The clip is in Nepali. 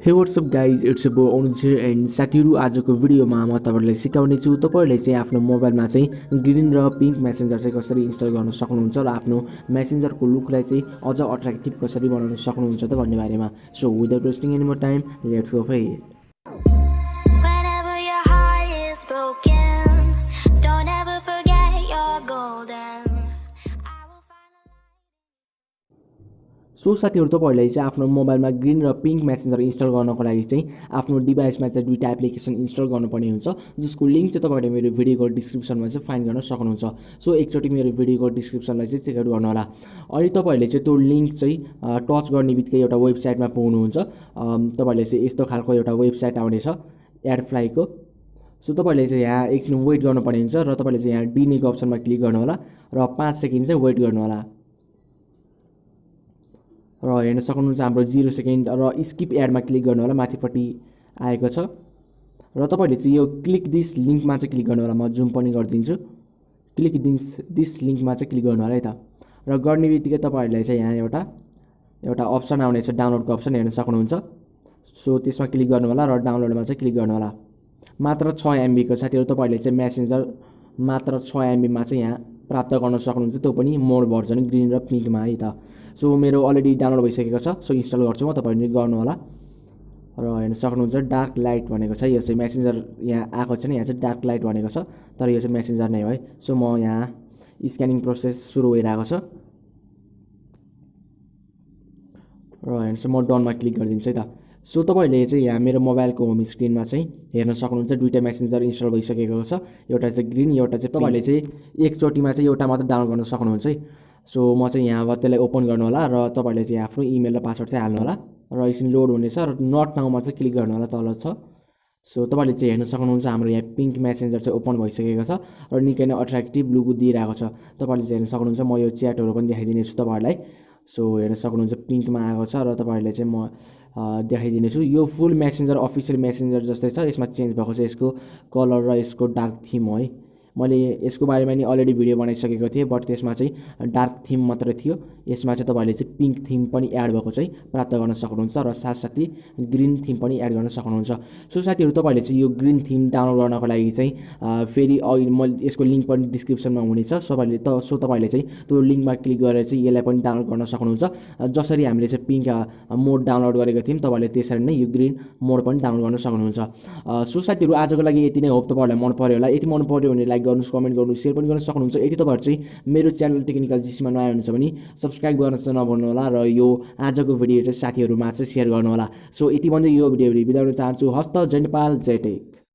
हे व्हाट्सअप गाइज इट्स बो अनुज एन्ड साथीहरू आजको भिडियोमा म तपाईँहरूलाई सिकाउने छु तपाईँहरूले चाहिँ आफ्नो मोबाइलमा चाहिँ ग्रिन र पिङ्क मेसेन्जर चाहिँ कसरी इन्स्टल गर्न सक्नुहुन्छ र आफ्नो मेसेन्जरको लुकलाई चाहिँ अझ अट्र्याक्टिभ कसरी बनाउन सक्नुहुन्छ त भन्ने बारेमा so without wasting any more time let's go for it Whenever your heart is broken, don't ever forget you're golden. I will find a light. So साथीहरू तपाईँहरूले चाहिँ आफ्नो मोबाइलमा ग्रिन र पिङ्क मेसेन्जर इन्स्टल गर्नको लागि चाहिँ आफ्नो डिभाइसमा चाहिँ दुईवटा एप्लिकेसन इन्स्टल गर्नुपर्ने हुन्छ जसको लिङ्क चाहिँ तपाईँहरूले मेरो भिडियोको डिस्क्रिप्सनमा चाहिँ फाइन्ड गर्न सक्नुहुन्छ सो एकचोटि मेरो भिडियोको डिस्क्रिप्सनलाई चाहिँ चेकआउट गर्नु होला अनि तपाईँहरूले चाहिँ त्यो लिङ्क चाहिँ टच गर्ने बित्तिकै एउटा वेबसाइटमा पुग्नुहुन्छ तपाईँहरूले चाहिँ यस्तो खालको एउटा वेबसाइट आउनेछ एडफ्लाईको सो तपाईँहरूले चाहिँ यहाँ एकछिन वेट गर्नुपर्ने हुन्छ र तपाईँले चाहिँ यहाँ डिनेको अप्सनमा क्लिक गर्नु होला र 5 सेकेन्ड चाहिँ वेट गर्नु होला र हेर्न सक्नुहुन्छ हाम्रो 0 सेकेन्ड र स्किप एडमा क्लिक गर्नु होला माथिपट्टि आएको छ र तपाईँले चाहिँ यो क्लिक दिस लिङ्कमा चाहिँ क्लिक गर्नु होला म जुम पनि गरिदिन्छु क्लिक दिस लिङ्कमा चाहिँ क्लिक गर्नु होला है त र गर्ने बित्तिकै तपाईँहरूलाई चाहिँ यहाँ एउटा अप्सन आउनेछ डाउनलोडको अप्सन हेर्न सक्नुहुन्छ सो त्यसमा क्लिक गर्नु होला र डाउनलोडमा चाहिँ क्लिक गर्नु होला मात्र 6 MB को साथीहरू तपाईँहरूले चाहिँ मेसेन्जर मात्र 6 MB मा चाहिँ यहाँ प्राप्त गर्न सक्नुहुन्छ त्यो पनि मोड भर्जन ग्रिन र पिङ्कमा है त सो मेरो अलरेडी डाउनलोड भइसकेको छ सो इन्स्टल गर्छु म तपाईँहरूले गर्नु होला र हेर्न सक्नुहुन्छ डार्क लाइट भनेको छ यो चाहिँ मेसेन्जर यहाँ आएको छैन यहाँ चाहिँ डार्क लाइट भनेको छ तर यो चाहिँ मेसेन्जर नै हो है सो म यहाँ स्क्यानिङ प्रोसेस सुरु भइरहेको छ र हेर्नुहोस् म डनमा क्लिक गरिदिन्छु है त सो तपाईँहरूले चाहिँ यहाँ मेरो मोबाइलको होम स्क्रिनमा चाहिँ हेर्न सक्नुहुन्छ दुईवटा मेसेन्जर इन्स्टल भइसकेको छ एउटा चाहिँ ग्रिन एउटा चाहिँ तपाईँहरूले चाहिँ एकचोटिमा चाहिँ एउटा मात्र डाउनलोड गर्न सक्नुहुन्छ है सो म चाहिँ यहाँ अब त्यसलाई ओपन गर्नु होला र तपाईँहरूले चाहिँ आफ्नो इमेल र पासवर्ड चाहिँ हाल्नु होला र एकछिन लोड हुनेछ र नट नाउमा चाहिँ क्लिक गर्नु होला तल छ सो तपाईँले चाहिँ हेर्न सक्नुहुन्छ हाम्रो यहाँ पिङ्क मेसेन्जर चाहिँ ओपन भइसकेको छ र निकै नै अट्र्याक्टिभ लुक दिइरहेको छ तपाईँले चाहिँ हेर्न सक्नुहुन्छ म यो च्याटहरू पनि देखाइदिनेछु तपाईँहरूलाई सो हेर्न सक्नुहुन्छ पिङ्कमा आएको छ र तपाईँहरूले चाहिँ म देखाइदिनेछु यो फुल मेसेन्जर अफिसियल मेसेन्जर जस्तै छ यसमा चेन्ज भएको छ यसको कलर र यसको डार्क थिम हो है मैले यसको बारेमा नि अलरेडी भिडियो बनाइसकेको थिएँ बट त्यसमा चाहिँ डार्क थिम मात्र थियो यसमा चाहिँ तपाईँले चाहिँ पिङ्क थिम पनि एड भएको चाहिँ प्राप्त गर्न सक्नुहुन्छ र साथसाथै ग्रिन थिम पनि एड गर्न सक्नुहुन्छ सो साथीहरू तपाईँले चाहिँ यो ग्रिन थिम डाउनलोड गर्नको लागि चाहिँ फेरि मैले यसको लिङ्क पनि डिस्क्रिप्सनमा हुनेछ सो तपाईँले चाहिँ त्यो लिङ्कमा क्लिक गरेर चाहिँ यसलाई पनि डाउनलोड गर्न सक्नुहुन्छ जसरी हामीले चाहिँ पिङ्क मोड डाउनलोड गरेको थियौँ तपाईँले त्यसरी नै यो ग्रिन मोड पनि डाउनलोड गर्न सक्नुहुन्छ सो साथीहरू आजको लागि यति नै होप तपाईँहरूलाई मन पऱ्यो होला यति मन पऱ्यो भने लाइक गर्नुहोस् कमेन्ट गर्नुहोस् सेयर पनि गर्न सक्नुहुन्छ यदि तपाईँहरू चाहिँ मेरो च्यानल टेक्निकल जिसीमा नयाँ हुनुहुन्छ भने सब्सक्राइब गर्न चाहिँ नभन्नु होला र यो आजको भिडियो चाहिँ साथीहरूमा चाहिँ सेयर गर्नु होला सो यति भन्दै यो भिडियो बिदा गर्न चाहन्छु हस्त जय नेपाल जय टेक।